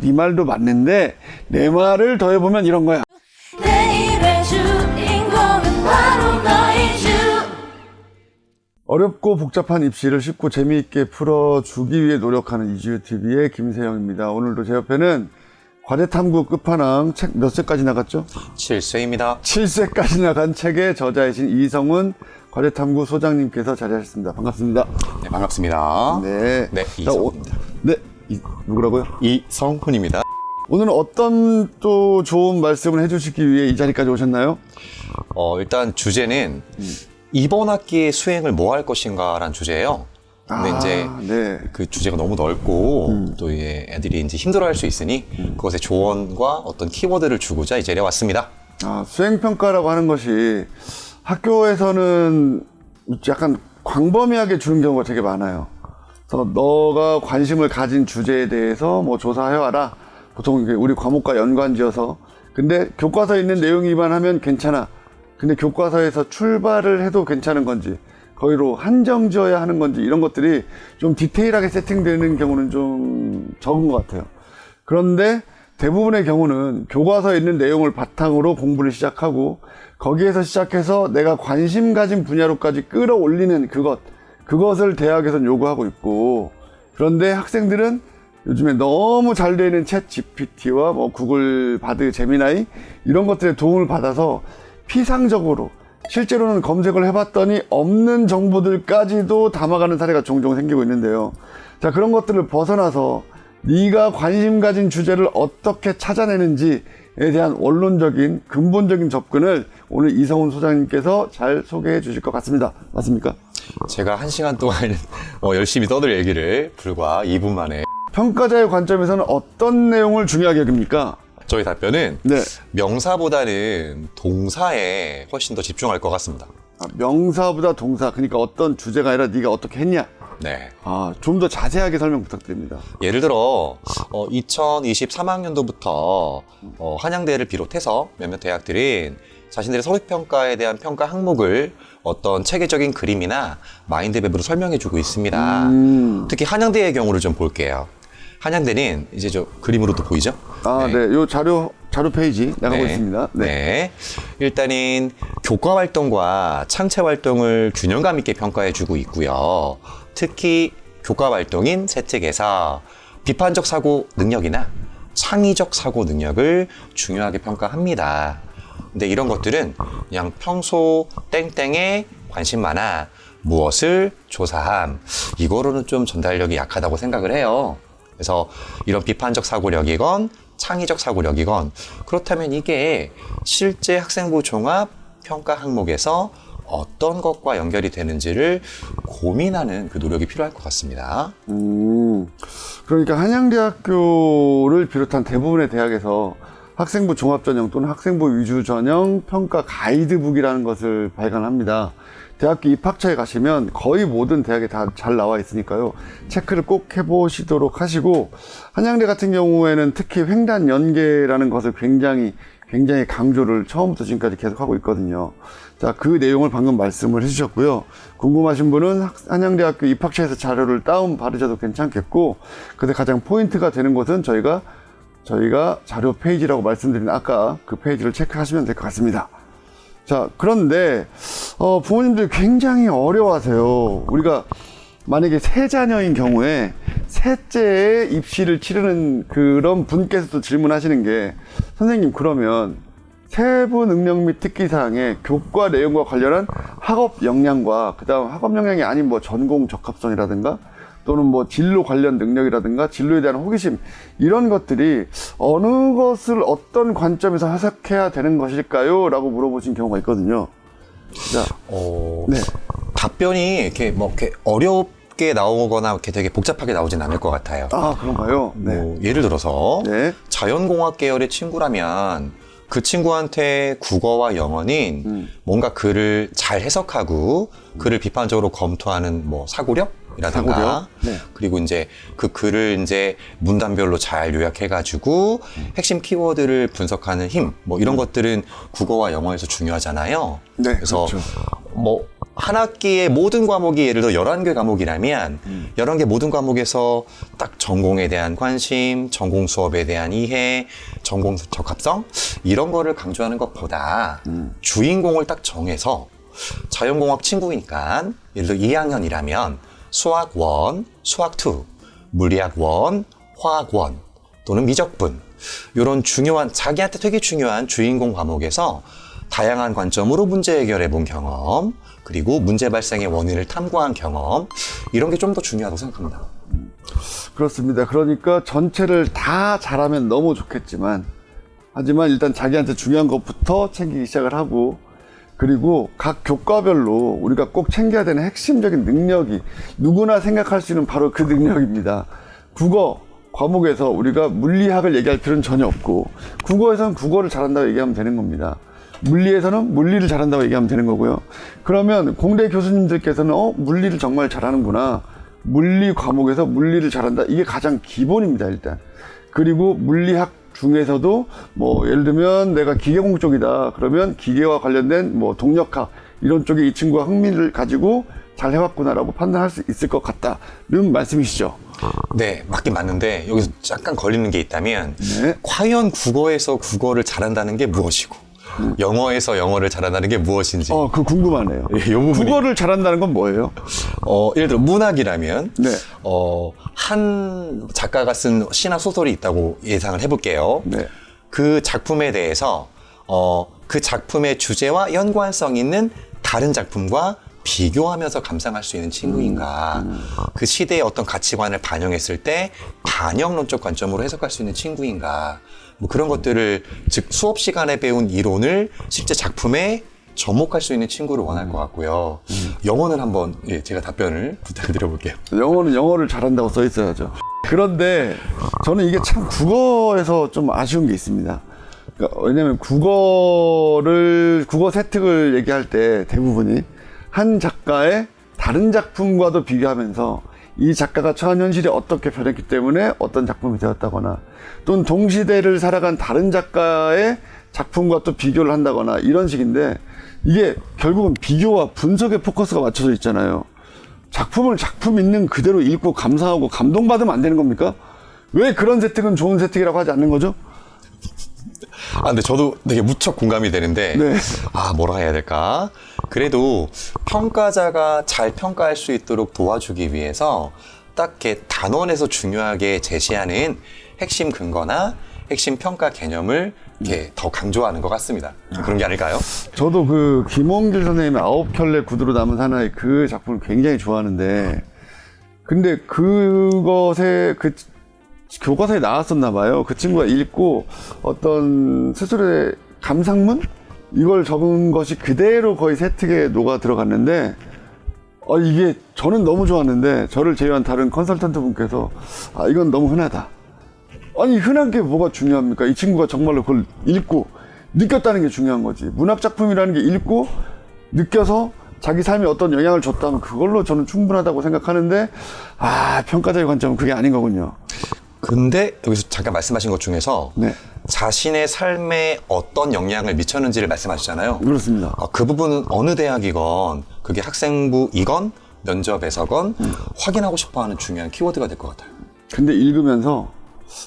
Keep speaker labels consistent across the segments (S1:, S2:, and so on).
S1: 네 말도 맞는데 내 말을 더해보면 이런 거야.
S2: 내 입의 주인공은 바로 너이죠.
S1: 어렵고 복잡한 입시를 쉽고 재미있게 풀어주기 위해 노력하는 이지유TV의 김세영입니다. 오늘도 제 옆에는 과제탐구 끝판왕 책 몇 세까지 나갔죠?
S3: 7세입니다.
S1: 7세까지 나간 책의 저자이신 이성훈 과제탐구 소장님께서 자리하셨습니다. 반갑습니다.
S3: 네, 반갑습니다.
S1: 네.
S3: 네,
S1: 자,
S3: 이성훈입니다.
S1: 네. 누구라고요?
S3: 이성훈입니다.
S1: 오늘은 어떤 또 좋은 말씀을 해주시기 위해 이 자리까지 오셨나요?
S3: 일단 주제는 이번 학기의 수행을 뭐 할 것인가라는 주제예요. 근데 이제
S1: 네.
S3: 그 주제가 너무 넓고 또 이게 애들이 이제 힘들어할 수 있으니 그것의 조언과 어떤 키워드를 주고자 이 자리에 왔습니다.
S1: 수행평가라고 하는 것이 학교에서는 약간 광범위하게 주는 경우가 되게 많아요. 그래서 너가 관심을 가진 주제에 대해서 뭐 조사해와라. 보통 이게 우리 과목과 연관지어서. 근데 교과서에 있는 내용이만 하면 괜찮아. 근데 교과서에서 출발을 해도 괜찮은 건지, 거기로 한정 지어야 하는 건지, 이런 것들이 좀 디테일하게 세팅되는 경우는 좀 적은 것 같아요. 그런데 대부분의 경우는 교과서에 있는 내용을 바탕으로 공부를 시작하고, 거기에서 시작해서 내가 관심 가진 분야로까지 끌어올리는 그것을 대학에서는 요구하고 있고, 그런데 학생들은 요즘에 너무 잘 되는 챗 GPT와 뭐 구글 바드, 제미나이 이런 것들의 도움을 받아서 피상적으로 실제로는 검색을 해봤더니 없는 정보들까지도 담아가는 사례가 종종 생기고 있는데요. 자, 그런 것들을 벗어나서 네가 관심 가진 주제를 어떻게 찾아내는지에 대한 원론적인 근본적인 접근을 오늘 이성훈 소장님께서 잘 소개해 주실 것 같습니다. 맞습니까?
S3: 제가 1시간 동안 열심히 떠들 얘기를 불과 2분 만에
S1: 평가자의 관점에서는 어떤 내용을 중요하게 여깁니까?
S3: 저희 답변은
S1: 네.
S3: 명사보다는 동사에 훨씬 더 집중할 것 같습니다.
S1: 명사보다 동사, 그러니까 어떤 주제가 아니라 네가 어떻게 했냐.
S3: 네.
S1: 좀 더 자세하게 설명 부탁드립니다.
S3: 예를 들어 2023학년도부터 한양대를 비롯해서 몇몇 대학들은 자신들의 서울평가에 대한 평가 항목을 어떤 체계적인 그림이나 마인드맵으로 설명해주고 있습니다. 특히 한양대의 경우를 좀 볼게요. 한양대는 이제 저 그림으로도 보이죠?
S1: 네. 요 자료 페이지 나가고
S3: 네.
S1: 있습니다.
S3: 네. 일단은 교과 활동과 창체 활동을 균형감 있게 평가해주고 있고요. 특히 교과 활동인 세특에서 비판적 사고 능력이나 창의적 사고 능력을 중요하게 평가합니다. 근데 이런 것들은 그냥 평소 땡땡에 관심 많아 무엇을 조사함, 이거로는 좀 전달력이 약하다고 생각을 해요. 그래서 이런 비판적 사고력이건 창의적 사고력이건, 그렇다면 이게 실제 학생부 종합 평가 항목에서 어떤 것과 연결이 되는지를 고민하는 그 노력이 필요할 것 같습니다.
S1: 그러니까 한양대학교를 비롯한 대부분의 대학에서 학생부 종합전형 또는 학생부 위주전형 평가 가이드북이라는 것을 발간합니다. 대학교 입학처에 가시면 거의 모든 대학에 다 잘 나와 있으니까요. 체크를 꼭 해보시도록 하시고, 한양대 같은 경우에는 특히 횡단 연계라는 것을 굉장히 강조를 처음부터 지금까지 계속 하고 있거든요. 자, 그 내용을 방금 말씀을 해주셨고요. 궁금하신 분은 한양대학교 입학처에서 자료를 다운 받으셔도 괜찮겠고, 근데 가장 포인트가 되는 것은 저희가 자료 페이지라고 말씀드린 아까 그 페이지를 체크하시면 될 것 같습니다. 자, 그런데 부모님들이 굉장히 어려워하세요. 우리가 만약에 세 자녀인 경우에 셋째에 입시를 치르는 그런 분께서도 질문하시는 게, 선생님, 그러면 세부 능력 및 특기사항의 교과 내용과 관련한 학업 역량과 그다음 학업 역량이 아닌 뭐 전공 적합성이라든가 또는 뭐 진로 관련 능력이라든가 진로에 대한 호기심, 이런 것들이 어느 것을 어떤 관점에서 해석해야 되는 것일까요? 라고 물어보신 경우가 있거든요. 자,
S3: 네.
S1: 네.
S3: 답변이 이렇게 어렵게 나오거나 이렇게 되게 복잡하게 나오진 않을 것 같아요.
S1: 그런가요? 네.
S3: 예를 들어서
S1: 네.
S3: 자연공학 계열의 친구라면 그 친구한테 국어와 영어는 뭔가 글을 잘 해석하고 글을 비판적으로 검토하는 뭐 사고력? 이라든가
S1: 네.
S3: 그리고 이제 그 글을 이제 문단별로 잘 요약해가지고 핵심 키워드를 분석하는 힘, 뭐 이런 것들은 국어와 영어에서 중요하잖아요.
S1: 네,
S3: 그래서
S1: 그렇죠.
S3: 뭐 한 학기의 모든 과목이 예를 들어 11개 과목이라면 11개 모든 과목에서 딱 전공에 대한 관심, 전공 수업에 대한 이해, 전공 적합성 이런 거를 강조하는 것보다 주인공을 딱 정해서 자연공학 친구니까 예를 들어 2학년이라면 수학 1, 수학 2, 물리학 1, 화학 1 또는 미적분 이런 중요한 자기한테 되게 중요한 주인공 과목에서 다양한 관점으로 문제 해결해 본 경험 그리고 문제 발생의 원인을 탐구한 경험 이런 게 좀 더 중요하다고 생각합니다.
S1: 그렇습니다. 그러니까 전체를 다 잘하면 너무 좋겠지만 하지만 일단 자기한테 중요한 것부터 챙기기 시작을 하고 그리고 각 교과별로 우리가 꼭 챙겨야 되는 핵심적인 능력이 누구나 생각할 수 있는 바로 그 능력입니다. 국어 과목에서 우리가 물리학을 얘기할 필요는 전혀 없고 국어에서는 국어를 잘한다고 얘기하면 되는 겁니다. 물리에서는 물리를 잘한다고 얘기하면 되는 거고요. 그러면 공대 교수님들께서는 물리를 정말 잘하는구나. 물리 과목에서 물리를 잘한다. 이게 가장 기본입니다, 일단. 그리고 물리학 중에서도 뭐 예를 들면 내가 기계공 쪽이다. 그러면 기계와 관련된 뭐 동력학 이런 쪽에 이 친구가 흥미를 가지고 잘 해왔구나라고 판단할 수 있을 것 같다는 말씀이시죠.
S3: 네, 맞긴 맞는데 여기서 약간 걸리는 게 있다면
S1: 네.
S3: 과연 국어에서 국어를 잘한다는 게 무엇이고 영어에서 영어를 잘한다는 게 무엇인지
S1: 그거 궁금하네요.
S3: 이 부분이
S1: 국어를 잘한다는 건 뭐예요?
S3: 예를 들어 문학이라면
S1: 네.
S3: 한 작가가 쓴 시나 소설이 있다고 예상을 해볼게요.
S1: 네.
S3: 그 작품에 대해서 그 작품의 주제와 연관성 있는 다른 작품과 비교하면서 감상할 수 있는 친구인가, 그 시대의 어떤 가치관을 반영했을 때 반영론적 관점으로 해석할 수 있는 친구인가, 뭐 그런 것들을 즉 수업 시간에 배운 이론을 실제 작품에 접목할 수 있는 친구를 원할 것 같고요. 영어는 한번 제가 답변을 부탁드려 볼게요.
S1: 영어는 영어를 잘한다고 써 있어야죠. 그런데 저는 이게 참 국어에서 좀 아쉬운 게 있습니다. 그러니까 왜냐면 국어 세특을 얘기할 때 대부분이 한 작가의 다른 작품과도 비교하면서 이 작가가 처한 현실이 어떻게 변했기 때문에 어떤 작품이 되었다거나 또는 동시대를 살아간 다른 작가의 작품과 또 비교를 한다거나 이런 식인데 이게 결국은 비교와 분석에 포커스가 맞춰져 있잖아요. 작품을 작품 있는 그대로 읽고 감상하고 감동받으면 안 되는 겁니까? 왜 그런 세특은 좋은 세특이라고 하지 않는 거죠?
S3: 근데 저도 되게 무척 공감이 되는데,
S1: 네.
S3: 뭐라 해야 될까? 그래도 평가자가 잘 평가할 수 있도록 도와주기 위해서 딱 이렇게 단원에서 중요하게 제시하는 핵심 근거나 핵심 평가 개념을 이렇게 더 강조하는 것 같습니다. 그런 게 아닐까요?
S1: 저도 그 김홍길 선생님의 9켤레 구두로 남은 사나이 그 작품을 굉장히 좋아하는데 근데 그것에 교과서에 나왔었나 봐요. 그 친구가 읽고 어떤 스스로의 감상문? 이걸 적은 것이 그대로 거의 세특에 녹아 들어갔는데 이게 저는 너무 좋았는데 저를 제외한 다른 컨설턴트 분께서 이건 너무 흔하다. 아니 흔한 게 뭐가 중요합니까? 이 친구가 정말로 그걸 읽고 느꼈다는 게 중요한 거지. 문학 작품이라는 게 읽고 느껴서 자기 삶에 어떤 영향을 줬다면 그걸로 저는 충분하다고 생각하는데 평가자의 관점은 그게 아닌 거군요.
S3: 근데 여기서 잠깐 말씀하신 것 중에서
S1: 네.
S3: 자신의 삶에 어떤 영향을 미쳤는지를 말씀하시잖아요.
S1: 그렇습니다.
S3: 그 부분은 어느 대학이건 그게 학생부이건 면접에서건 확인하고 싶어하는 중요한 키워드가 될 것 같아요.
S1: 근데 읽으면서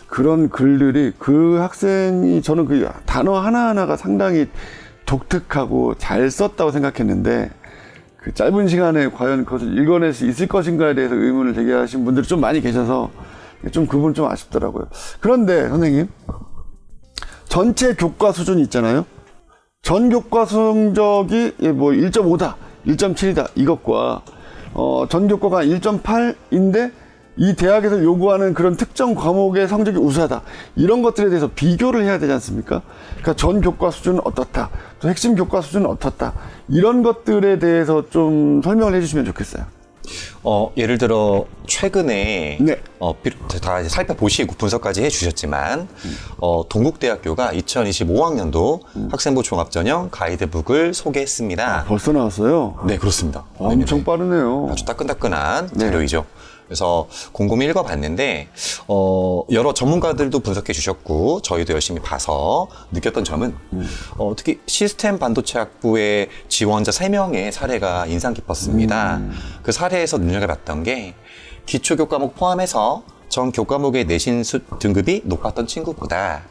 S1: 그런 글들이 그 학생이 저는 그 단어 하나하나가 상당히 독특하고 잘 썼다고 생각했는데 그 짧은 시간에 과연 그것을 읽어낼 수 있을 것인가에 대해서 의문을 제기하신 분들이 좀 많이 계셔서 좀 그 부분 좀 아쉽더라고요. 그런데 선생님 전체 교과 수준이 있잖아요. 전 교과 성적이 뭐 1.5다, 1.7이다 이것과 전 교과가 1.8인데 이 대학에서 요구하는 그런 특정 과목의 성적이 우수하다. 이런 것들에 대해서 비교를 해야 되지 않습니까? 그러니까 전 교과 수준은 어떻다. 또 핵심 교과 수준은 어떻다. 이런 것들에 대해서 좀 설명을 해주시면 좋겠어요.
S3: 예를 들어 최근에
S1: 네.
S3: 다 이제 살펴보시고 분석까지 해주셨지만 동국대학교가 2025학년도 학생부 종합전형 가이드북을 소개했습니다.
S1: 벌써 나왔어요?
S3: 네, 그렇습니다.
S1: 엄청
S3: 네네네.
S1: 빠르네요.
S3: 아주 따끈따끈한
S1: 네.
S3: 자료이죠. 그래서 곰곰이 읽어봤는데 여러 전문가들도 분석해 주셨고 저희도 열심히 봐서 느꼈던 점은 특히 시스템 반도체학부의 지원자 3명의 사례가 인상 깊었습니다. 그 사례에서 눈여겨봤던 게 기초교과목 포함해서 전 교과목의 내신 등급이 높았던 친구보다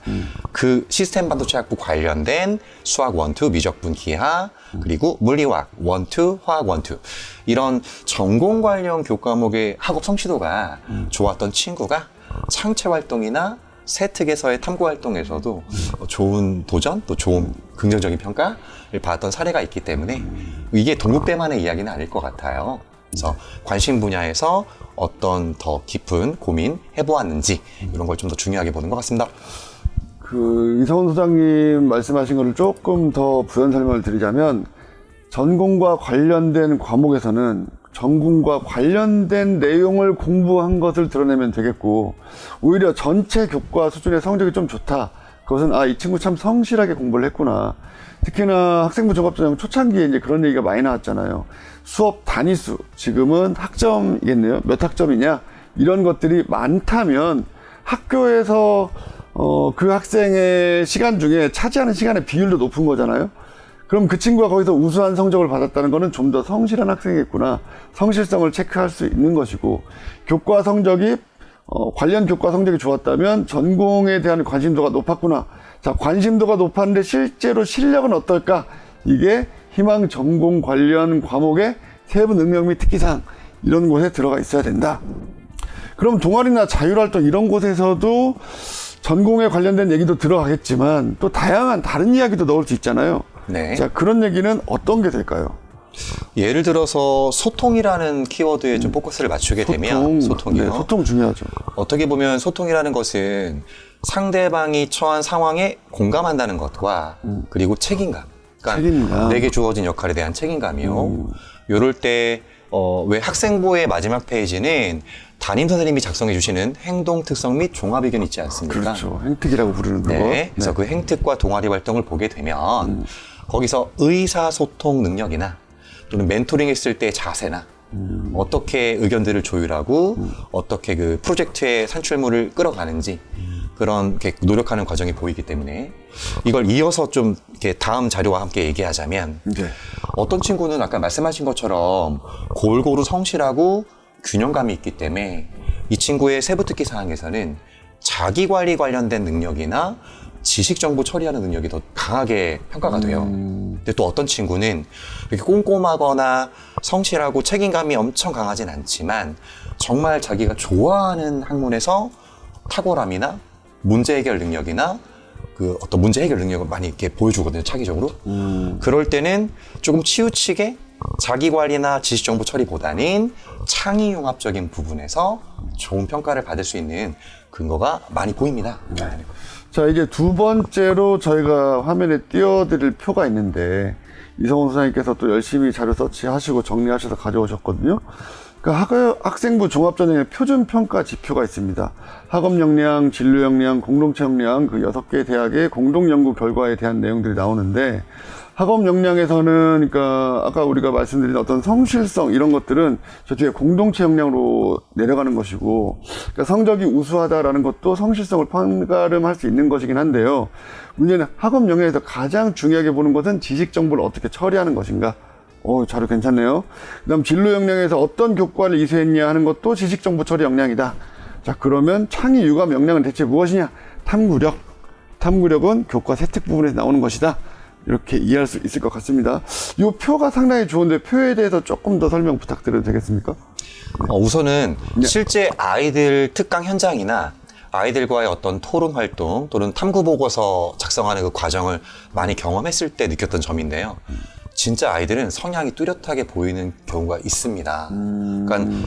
S3: 그 시스템 반도체학부 관련된 수학 1, 2, 미적분, 기하, 그리고 물리화학 1, 2, 화학 1, 2 이런 전공 관련 교과목의 학업 성취도가 좋았던 친구가 창체 활동이나 세특에서의 탐구 활동에서도 좋은 도전, 또 좋은 긍정적인 평가를 받았던 사례가 있기 때문에 이게 동국대만의 이야기는 아닐 것 같아요. 그래서 관심 분야에서 어떤 더 깊은 고민 해보았는지 이런 걸 좀 더 중요하게 보는 것 같습니다.
S1: 이성훈 소장님 말씀하신 거를 조금 더 부연 설명을 드리자면 전공과 관련된 과목에서는 전공과 관련된 내용을 공부한 것을 드러내면 되겠고 오히려 전체 교과 수준의 성적이 좀 좋다. 그것은 이 친구 참 성실하게 공부를 했구나. 특히나 학생부 종합전형 초창기에 이제 그런 얘기가 많이 나왔잖아요. 수업 단위수, 지금은 학점이겠네요. 몇 학점이냐? 이런 것들이 많다면 학교에서 그 학생의 시간 중에 차지하는 시간의 비율도 높은 거잖아요. 그럼 그 친구가 거기서 우수한 성적을 받았다는 거는 좀 더 성실한 학생이겠구나. 성실성을 체크할 수 있는 것이고 교과 성적이 관련 교과 성적이 좋았다면 전공에 대한 관심도가 높았구나. 자, 관심도가 높았는데 실제로 실력은 어떨까? 이게 희망 전공 관련 과목의 세부 능력 및 특기사항 이런 곳에 들어가 있어야 된다. 그럼 동아리나 자율활동 이런 곳에서도 전공에 관련된 얘기도 들어가겠지만 또 다양한 다른 이야기도 넣을 수 있잖아요.
S3: 네.
S1: 자, 그런 얘기는 어떤 게 될까요?
S3: 예를 들어서 소통이라는 키워드에 좀 포커스를 맞추게 되면 소통이요.
S1: 네, 소통 중요하죠.
S3: 어떻게 보면 소통이라는 것은 상대방이 처한 상황에 공감한다는 것과 그리고 책임감. 그러니까
S1: 책임감.
S3: 내게 주어진 역할에 대한 책임감이요. 요럴 때 왜 학생부의 마지막 페이지는 담임 선생님이 작성해 주시는 행동 특성 및 종합 의견 있지 않습니까?
S1: 그렇죠. 행특이라고 부르는 거.
S3: 네. 그래서 그 행특과 동아리 활동을 보게 되면 거기서 의사소통 능력이나 또는 멘토링 했을 때 자세나 어떻게 의견들을 조율하고 어떻게 그 프로젝트의 산출물을 끌어가는지 그런 이렇게 노력하는 과정이 보이기 때문에 이걸 이어서 좀 이렇게 다음 자료와 함께 얘기하자면
S1: 네.
S3: 어떤 친구는 아까 말씀하신 것처럼 골고루 성실하고 균형감이 있기 때문에 이 친구의 세부 특기 사항에서는 자기 관리 관련된 능력이나 지식 정보 처리하는 능력이 더 강하게 평가가 돼요. 근데 또 어떤 친구는 이렇게 꼼꼼하거나 성실하고 책임감이 엄청 강하진 않지만 정말 자기가 좋아하는 학문에서 탁월함이나 문제 해결 능력이나 그 어떤 문제 해결 능력을 많이 이렇게 보여주거든요, 차기적으로. 그럴 때는 조금 치우치게 자기 관리나 지식 정보 처리보다는 창의 융합적인 부분에서 좋은 평가를 받을 수 있는 근거가 많이 보입니다.
S1: 네. 자, 이제 두 번째로 저희가 화면에 띄워드릴 표가 있는데 이성훈 소장님께서 또 열심히 자료 서치하시고 정리하셔서 가져오셨거든요. 그러니까 학생부 종합전형의 표준평가 지표가 있습니다. 학업 역량, 진로 역량, 공동체 역량 그 6개 대학의 공동연구 결과에 대한 내용들이 나오는데 학업 역량에서는 그러니까 아까 우리가 말씀드린 어떤 성실성 이런 것들은 저 뒤에 공동체 역량으로 내려가는 것이고 그러니까 성적이 우수하다라는 것도 성실성을 판가름할 수 있는 것이긴 한데요. 문제는 학업 역량에서 가장 중요하게 보는 것은 지식 정보를 어떻게 처리하는 것인가. 자료 괜찮네요. 그 다음 진로 역량에서 어떤 교과를 이수했냐 하는 것도 지식 정보 처리 역량이다. 자, 그러면 창의 융합 역량은 대체 무엇이냐? 탐구력. 탐구력은 교과 세특 부분에서 나오는 것이다. 이렇게 이해할 수 있을 것 같습니다. 이 표가 상당히 좋은데 표에 대해서 조금 더 설명 부탁드려도 되겠습니까?
S3: 우선은
S1: 네.
S3: 실제 아이들 특강 현장이나 아이들과의 어떤 토론 활동 또는 탐구 보고서 작성하는 그 과정을 많이 경험했을 때 느꼈던 점인데요. 진짜 아이들은 성향이 뚜렷하게 보이는 경우가 있습니다. 그러니까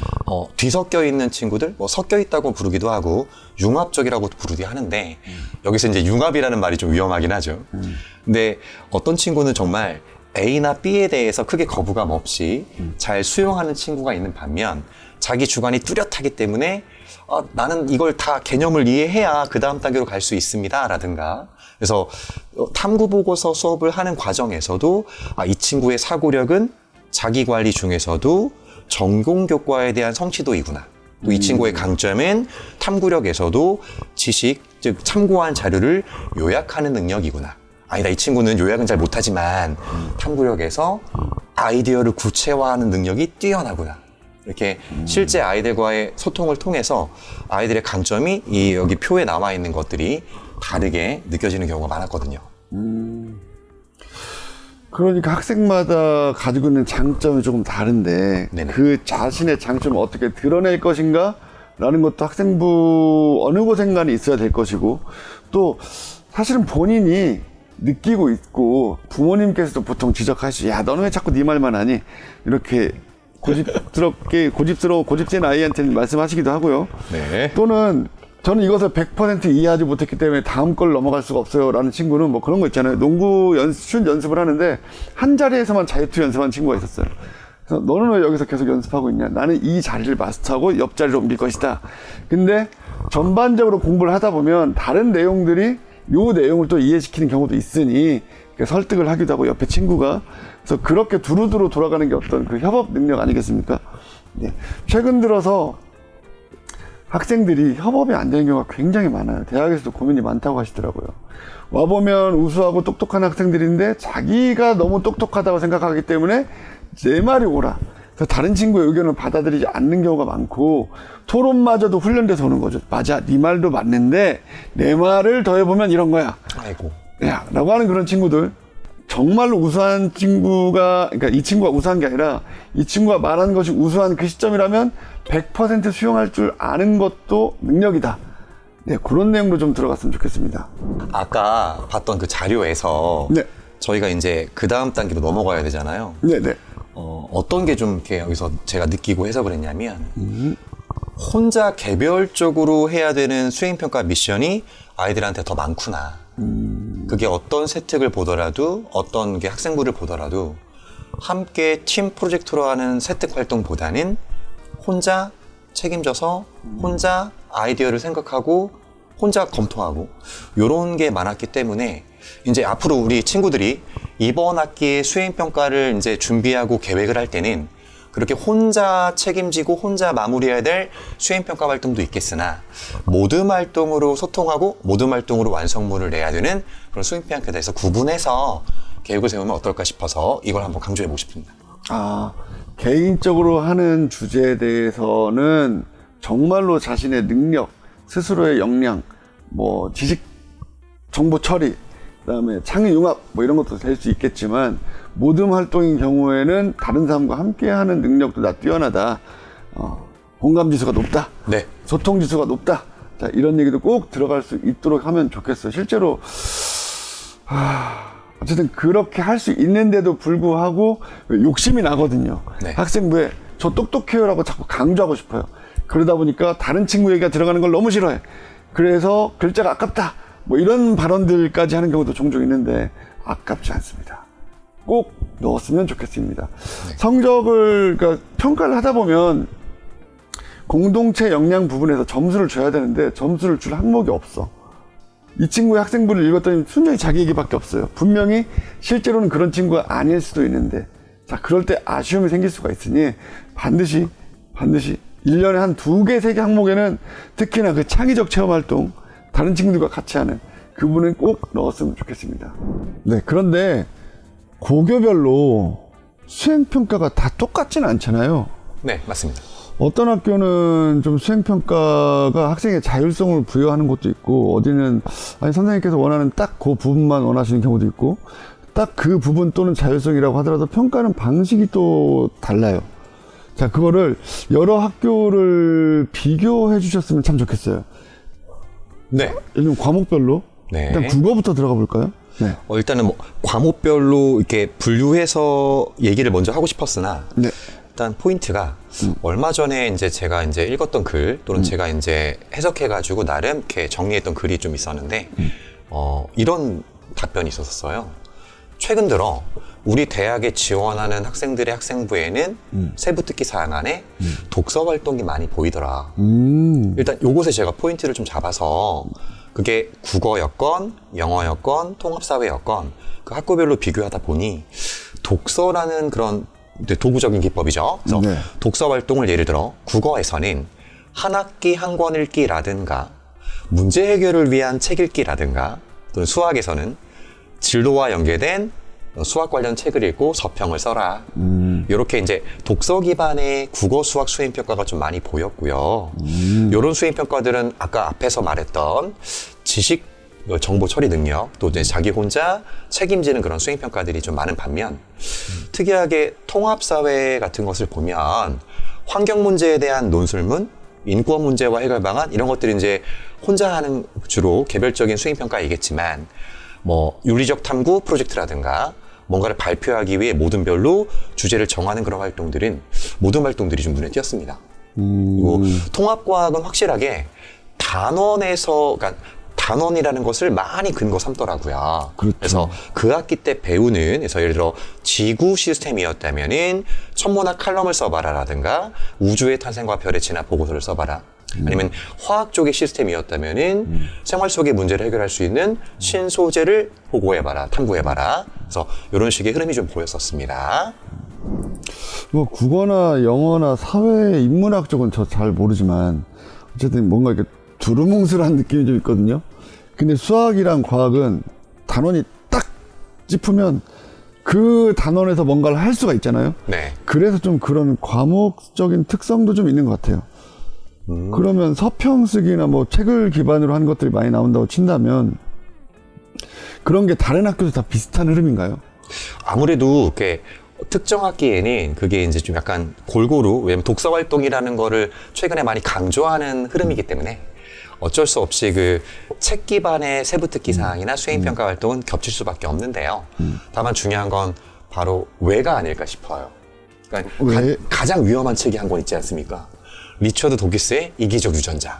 S3: 뒤섞여 있는 친구들, 뭐 섞여 있다고 부르기도 하고 융합적이라고 부르기도 하는데 여기서 이제 융합이라는 말이 좀 위험하긴 하죠. 근데 어떤 친구는 정말 A나 B에 대해서 크게 거부감 없이 잘 수용하는 친구가 있는 반면 자기 주관이 뚜렷하기 때문에 나는 이걸 다 개념을 이해해야 그 다음 단계로 갈 수 있습니다 라든가 그래서 탐구보고서 수업을 하는 과정에서도 이 친구의 사고력은 자기 관리 중에서도 전공 교과에 대한 성취도이구나 또 이 친구의 강점은 탐구력에서도 지식, 즉 참고한 자료를 요약하는 능력이구나. 아니다, 이 친구는 요약은 잘 못하지만 탐구력에서 아이디어를 구체화하는 능력이 뛰어나구나. 이렇게 실제 아이들과의 소통을 통해서 아이들의 강점이 이 여기 표에 나와 있는 것들이 다르게 느껴지는 경우가 많았거든요.
S1: 그러니까 학생마다 가지고 있는 장점이 조금 다른데
S3: 네네.
S1: 그 자신의 장점을 어떻게 드러낼 것인가 라는 것도 학생부 어느 곳엔가는 있어야 될 것이고, 또 사실은 본인이 느끼고 있고 부모님께서도 보통 지적하시죠. 야, 너는 왜 자꾸 네 말만 하니? 이렇게 고집스러운 아이한테는 말씀하시기도 하고요.
S3: 네.
S1: 또는 저는 이것을 100% 이해하지 못했기 때문에 다음 걸 넘어갈 수가 없어요 라는 친구는 뭐 그런 거 있잖아요. 농구 슛 연습을 하는데 한 자리에서만 자유투 연습하는 친구가 있었어요. 그래서 너는 왜 여기서 계속 연습하고 있냐? 나는 이 자리를 마스터하고 옆자리로 옮길 것이다. 근데 전반적으로 공부를 하다 보면 다른 내용들이 요 내용을 또 이해시키는 경우도 있으니 설득을 하기도 하고 옆에 친구가. 그래서 그렇게 두루두루 돌아가는 게 어떤 그 협업 능력 아니겠습니까? 네. 최근 들어서 학생들이 협업이 안 되는 경우가 굉장히 많아요. 대학에서도 고민이 많다고 하시더라고요. 와보면 우수하고 똑똑한 학생들인데 자기가 너무 똑똑하다고 생각하기 때문에 내 말이 옳아. 그래서 다른 친구의 의견을 받아들이지 않는 경우가 많고, 토론마저도 훈련돼서 오는 거죠. 맞아, 네 말도 맞는데 내 말을 더해보면 이런 거야.
S3: 아이고.
S1: 야, 라고 하는 그런 친구들. 정말로 우수한 친구가, 그러니까 이 친구가 우수한 게 아니라 이 친구가 말하는 것이 우수한 그 시점이라면 100% 수용할 줄 아는 것도 능력이다. 네, 그런 내용도 좀 들어갔으면 좋겠습니다.
S3: 아까 봤던 그 자료에서
S1: 네.
S3: 저희가 이제 그 다음 단계로 넘어가야 되잖아요.
S1: 네네.
S3: 어떤 게 좀 이렇게 여기서 제가 느끼고 해석을 했냐면, 혼자 개별적으로 해야 되는 수행평가 미션이 아이들한테 더 많구나. 그게 어떤 세특을 보더라도, 어떤 게 학생부를 보더라도, 함께 팀 프로젝트로 하는 세특 활동보다는 혼자 책임져서, 혼자 아이디어를 생각하고, 혼자 검토하고, 요런 게 많았기 때문에, 이제 앞으로 우리 친구들이 이번 학기에 수행평가를 이제 준비하고 계획을 할 때는 그렇게 혼자 책임지고 혼자 마무리해야 될 수행평가 활동도 있겠으나, 모든 활동으로 소통하고 모든 활동으로 완성물을 내야 되는 그런 수행평가에 대해서 구분해서 계획을 세우면 어떨까 싶어서 이걸 한번 강조해보고 싶습니다.
S1: 개인적으로 하는 주제에 대해서는 정말로 자신의 능력, 스스로의 역량, 뭐 지식, 정보 처리, 그다음에 창의 융합 뭐 이런 것도 될 수 있겠지만, 모든 활동인 경우에는 다른 사람과 함께하는 능력도 다 뛰어나다. 공감 지수가 높다.
S3: 네.
S1: 소통 지수가 높다. 자, 이런 얘기도 꼭 들어갈 수 있도록 하면 좋겠어요. 실제로 어쨌든 그렇게 할 수 있는데도 불구하고 욕심이 나거든요.
S3: 네.
S1: 학생부에 저 똑똑해요라고 자꾸 강조하고 싶어요. 그러다 보니까 다른 친구 얘기가 들어가는 걸 너무 싫어해. 그래서 글자가 아깝다. 뭐 이런 발언들까지 하는 경우도 종종 있는데 아깝지 않습니다. 꼭 넣었으면 좋겠습니다.
S3: 네.
S1: 성적을, 그러니까 평가를 하다 보면 공동체 역량 부분에서 점수를 줘야 되는데 점수를 줄 항목이 없어. 이 친구의 학생부를 읽었더니 순전히 자기 얘기밖에 없어요. 분명히 실제로는 그런 친구가 아닐 수도 있는데, 자, 그럴 때 아쉬움이 생길 수가 있으니 반드시 1년에 한 2개, 3개 항목에는 특히나 그 창의적 체험 활동, 다른 친구들과 같이 하는 그 부분은 꼭 넣었으면 좋겠습니다. 네, 그런데 고교별로 수행평가가 다 똑같지는 않잖아요.
S3: 네, 맞습니다.
S1: 어떤 학교는 좀 수행평가가 학생의 자율성을 부여하는 것도 있고, 어디는 아니 선생님께서 원하는 딱 그 부분만 원하시는 경우도 있고, 딱 그 부분 또는 자율성이라고 하더라도 평가는 방식이 또 달라요. 자, 그거를 여러 학교를 비교해 주셨으면 참 좋겠어요.
S3: 네.
S1: 예를 들면 과목별로.
S3: 네.
S1: 일단 국어부터 들어가 볼까요? 네.
S3: 일단은 뭐 과목별로 이렇게 분류해서 얘기를 먼저 하고 싶었으나,
S1: 네.
S3: 일단 포인트가 얼마 전에 이제 제가 이제 읽었던 글 또는 제가 이제 해석해가지고 나름 이렇게 정리했던 글이 좀 있었는데, 이런 답변이 있었어요. 최근 들어 우리 대학에 지원하는 학생들의 학생부에는 세부특기 사항 안에 독서 활동이 많이 보이더라. 일단 요것에 제가 포인트를 좀 잡아서, 그게 국어 여건, 영어 여건, 통합사회 여건, 그 학교별로 비교하다 보니 독서라는 그런 도구적인 기법이죠. 그래서
S1: 네.
S3: 독서 활동을 예를 들어 국어에서는 한 학기 한 권 읽기라든가 문제 해결을 위한 책 읽기라든가 또는 수학에서는 진로와 연계된 수학 관련 책을 읽고 서평을 써라. 이렇게 이제 독서 기반의 국어 수학 수행평가가 좀 많이 보였고요. 이런 수행평가들은 아까 앞에서 말했던 지식 정보 처리 능력 또 이제 자기 혼자 책임지는 그런 수행평가들이 좀 많은 반면 특이하게 통합사회 같은 것을 보면 환경 문제에 대한 논술문, 인권 문제와 해결 방안 이런 것들이 이제 혼자 하는 주로 개별적인 수행평가이겠지만 뭐 윤리적 탐구 프로젝트라든가 뭔가를 발표하기 위해 모든 별로 주제를 정하는 그런 활동들은 모든 활동들이 좀 눈에 띄었습니다. 그리고 통합과학은 확실하게 단원에서 그러니까 단원이라는 것을 많이 근거 삼더라고요.
S1: 그렇죠.
S3: 그래서 그 학기 때 배우는 그래서 예를 들어 지구 시스템이었다면은 천문학 칼럼을 써봐라라든가 우주의 탄생과 별의 진화 보고서를 써봐라. 아니면 화학 쪽의 시스템이었다면은 생활 속의 문제를 해결할 수 있는 신소재를 보고해봐라, 탐구해봐라. 그래서 이런 식의 흐름이 좀 보였었습니다.
S1: 뭐 국어나 영어나 사회 인문학 쪽은 저 잘 모르지만 어쨌든 뭔가 이렇게 두루뭉술한 느낌이 좀 있거든요. 근데 수학이랑 과학은 단원이 딱 짚으면 그 단원에서 뭔가를 할 수가 있잖아요.
S3: 네.
S1: 그래서 좀 그런 과목적인 특성도 좀 있는 것 같아요. 그러면 서평 쓰기나 뭐 책을 기반으로 한 것들이 많이 나온다고 친다면 그런 게 다른 학교도 다 비슷한 흐름인가요?
S3: 아무래도 이렇게 특정 학기에는 그게 이제 좀 약간 골고루 왜냐면 독서 활동이라는 거를 최근에 많이 강조하는 흐름이기 때문에 어쩔 수 없이 그 책 기반의 세부 특기 사항이나 수행평가 활동은 겹칠 수밖에 없는데요. 다만 중요한 건 바로 왜가 아닐까 싶어요. 그러니까
S1: 왜?
S3: 가장 위험한 책이 한 권 있지 않습니까? 리처드 도키스의 이기적 유전자.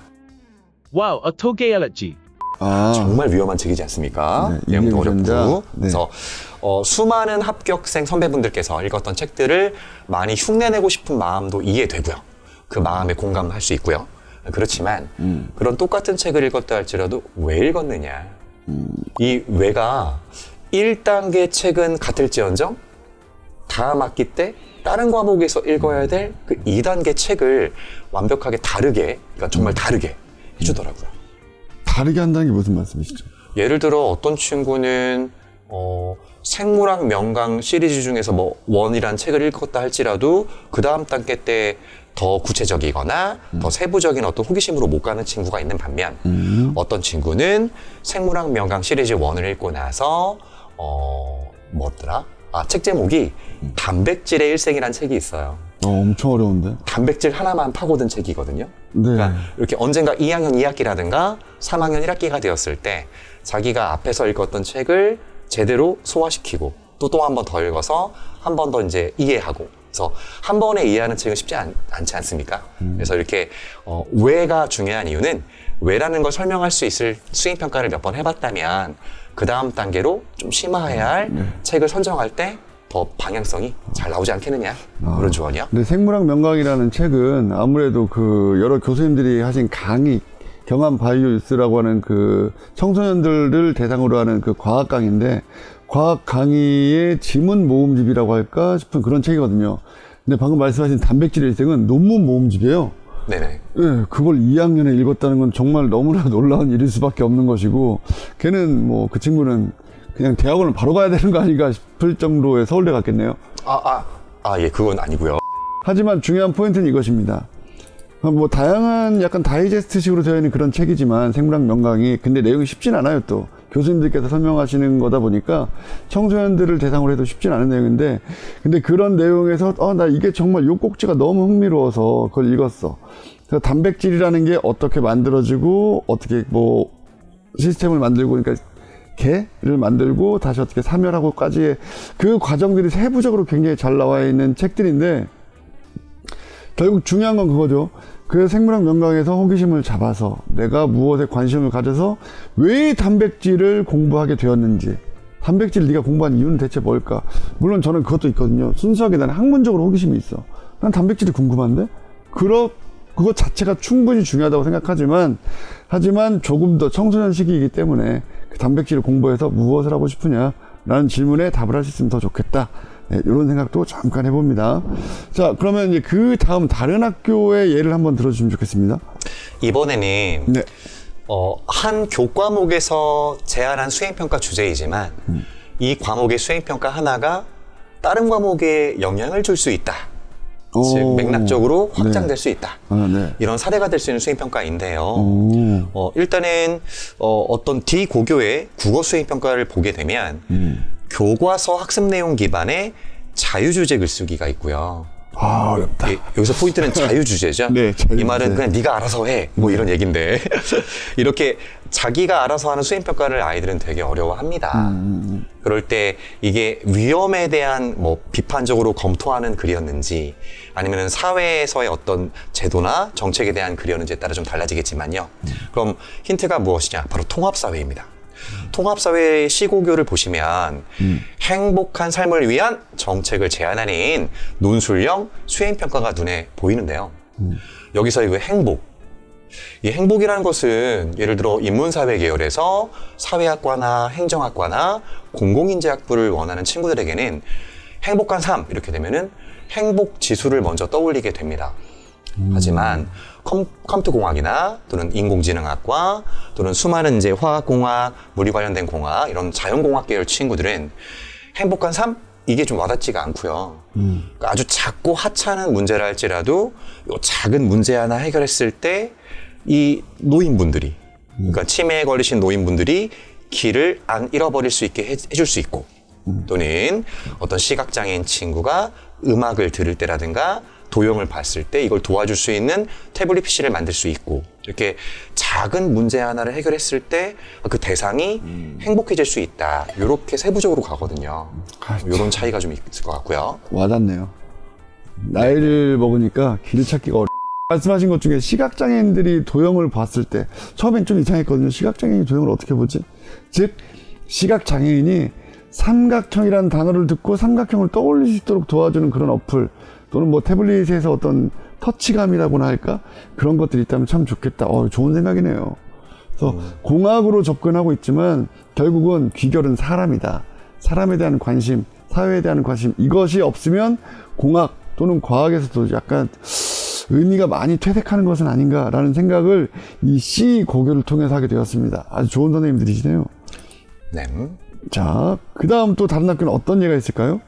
S4: 와우, 어떻게 알았지?
S1: 아,
S3: 정말 위험한 책이지 않습니까?
S1: 네,
S3: 내용도
S1: 이기적 유전자.
S3: 어렵고.
S1: 네.
S3: 그래서 수많은 합격생 선배분들께서 읽었던 책들을 많이 흉내내고 싶은 마음도 이해되고요. 그 마음에 공감할 수 있고요. 그렇지만 그런 똑같은 책을 읽었다 할지라도 왜 읽었느냐. 이 왜가 1단계 책은 같을지언정 다음 학기 때 다른 과목에서 읽어야 될 그 2단계 책을 완벽하게 다르게, 그러니까 정말 다르게 해주더라고요.
S1: 다르게 한다는 게 무슨 말씀이시죠?
S3: 예를 들어 어떤 친구는 생물학 명강 시리즈 중에서 뭐 원이란 책을 읽었다 할지라도 그 다음 단계 때 더 구체적이거나 더 세부적인 어떤 호기심으로 못 가는 친구가 있는 반면 어떤 친구는 생물학 명강 시리즈 원을 읽고 나서 뭐더라? 책 제목이 단백질의 일생이라는 책이 있어요.
S1: 엄청 어려운데.
S3: 단백질 하나만 파고든 책이거든요.
S1: 네.
S3: 그러니까 이렇게 언젠가 2학년 2학기라든가 3학년 1학기가 되었을 때 자기가 앞에서 읽었던 책을 제대로 소화시키고 또 한 번 더 읽어서 한 번 더 이제 이해하고 그래서 한 번에 이해하는 책은 쉽지 않지 않습니까? 그래서 이렇게 왜가 중요한 이유는 왜라는 걸 설명할 수 있을 수행평가를 몇 번 해봤다면 그 다음 단계로 좀 심화해야 할 책을 선정할 때 더 방향성이 잘 나오지 않겠느냐 그런 조언이요.
S1: 근데 생물학 명강이라는 책은 아무래도 그 여러 교수님들이 하신 강의, 경험 바이오유스라고 하는 그 청소년들을 대상으로 하는 그 과학 강의인데 과학 강의의 지문 모음집이라고 할까 싶은 그런 책이거든요. 근데 방금 말씀하신 단백질의 일생은 논문 모음집이에요.
S3: 네네.
S1: 예, 그걸 2학년에 읽었다는 건 정말 너무나 놀라운 일일 수밖에 없는 것이고, 걔는 뭐 그 친구는 그냥 대학원을 바로 가야 되는 거 아닌가 싶을 정도의 서울대 갔겠네요.
S3: 예, 그건 아니고요.
S1: 하지만 중요한 포인트는 이것입니다. 뭐 다양한 약간 다이제스트식으로 되어 있는 그런 책이지만 생물학 명강이 근데 내용이 쉽진 않아요. 또 교수님들께서 설명하시는 거다 보니까 청소년들을 대상으로 해도 쉽진 않은 내용인데 근데 그런 내용에서 나 이게 정말 요 꼭지가 너무 흥미로워서 그걸 읽었어. 그래서 단백질이라는 게 어떻게 만들어지고 어떻게 뭐 시스템을 만들고 그러니까 개를 만들고 다시 어떻게 사멸하고까지의 그 과정들이 세부적으로 굉장히 잘 나와 있는 책들인데 결국 중요한 건 그거죠. 그래서 생물학 명강에서 호기심을 잡아서 내가 무엇에 관심을 가져서 왜 단백질을 공부하게 되었는지 단백질 네가 공부한 이유는 대체 뭘까? 물론 저는 그것도 있거든요. 순수하게 나는 학문적으로 호기심이 있어. 난 단백질이 궁금한데? 그것 자체가 충분히 중요하다고 생각하지만 하지만 조금 더 청소년 시기이기 때문에 그 단백질을 공부해서 무엇을 하고 싶으냐 라는 질문에 답을 할 수 있으면 더 좋겠다 네, 이런 생각도 잠깐 해봅니다. 자, 그러면 이제 그 다음 다른 학교의 예를 한번 들어주시면 좋겠습니다.
S3: 이번에는
S1: 네.
S3: 한 교과목에서 제안한 수행평가 주제이지만 이 과목의 수행평가 하나가 다른 과목에 영향을 줄 수 있다. 즉 맥락적으로 확장될 수 있다.
S1: 네.
S3: 이런 사례가 될 수 있는 수행평가인데요. 일단은 어떤 D고교의 국어 수행평가를 보게 되면 교과서 학습 내용 기반의 자유주제 글쓰기가 있고요.
S1: 아, 어렵다.
S3: 여기서 포인트는 자유주제죠.
S1: 네, 자유주제.
S3: 이 말은 그냥 네가 알아서 해. 뭐 이런 얘기인데 이렇게 자기가 알아서 하는 수행평가를 아이들은 되게 어려워합니다. 그럴 때 이게 위험에 대한 뭐 비판적으로 검토하는 글이었는지 아니면 사회에서의 어떤 제도나 정책에 대한 글이었는지에 따라 좀 달라지겠지만요. 그럼 힌트가 무엇이냐? 바로 통합사회입니다. 통합사회의 시고교를 보시면 행복한 삶을 위한 정책을 제안하는 논술형 수행평가가 눈에 보이는데요. 여기서 이 행복. 이 행복이라는 것은 예를 들어 인문사회 계열에서 사회학과나 행정학과나 공공인재학부를 원하는 친구들에게는 행복한 삶 이렇게 되면은 행복 지수를 먼저 떠올리게 됩니다. 하지만 컴퓨터공학이나 또는 인공지능학과 또는 수많은 이제 화학공학, 물리 관련된 공학 이런 자연공학 계열 친구들은 행복한 삶 이게 좀 와닿지가 않고요. 그러니까 아주 작고 하찮은 문제라 할지라도 요 작은 문제 하나 해결했을 때 이 노인분들이 그러니까 치매에 걸리신 노인분들이 길을 안 잃어버릴 수 있게 해줄 수 있고 또는 어떤 시각장애인 친구가 음악을 들을 때라든가 도형을 봤을 때 이걸 도와줄 수 있는 태블릿 PC를 만들 수 있고 이렇게 작은 문제 하나를 해결했을 때 그 대상이 행복해질 수 있다. 이렇게 세부적으로 가거든요. 이런 차이가 좀 있을 것 같고요.
S1: 와닿네요. 나이를 먹으니까 길을 찾기가 어려워. 말씀하신 것 중에 시각장애인들이 도형을 봤을 때 처음엔 좀 이상했거든요. 시각장애인이 도형을 어떻게 보지? 즉 시각장애인이 삼각형이라는 단어를 듣고 삼각형을 떠올릴 수 있도록 도와주는 그런 어플 또는 뭐 태블릿에서 어떤 터치감이라고나 할까? 그런 것들이 있다면 참 좋겠다. 좋은 생각이네요. 그래서 공학으로 접근하고 있지만 결국은 귀결은 사람이다. 사람에 대한 관심, 사회에 대한 관심 이것이 없으면 공학 또는 과학에서도 약간 의미가 많이 퇴색하는 것은 아닌가라는 생각을 이 C 고교를 통해서 하게 되었습니다. 아주 좋은 선생님들이시네요.
S3: 네.
S1: 자, 그 다음 또 다른 학교는 어떤 예가 있을까요?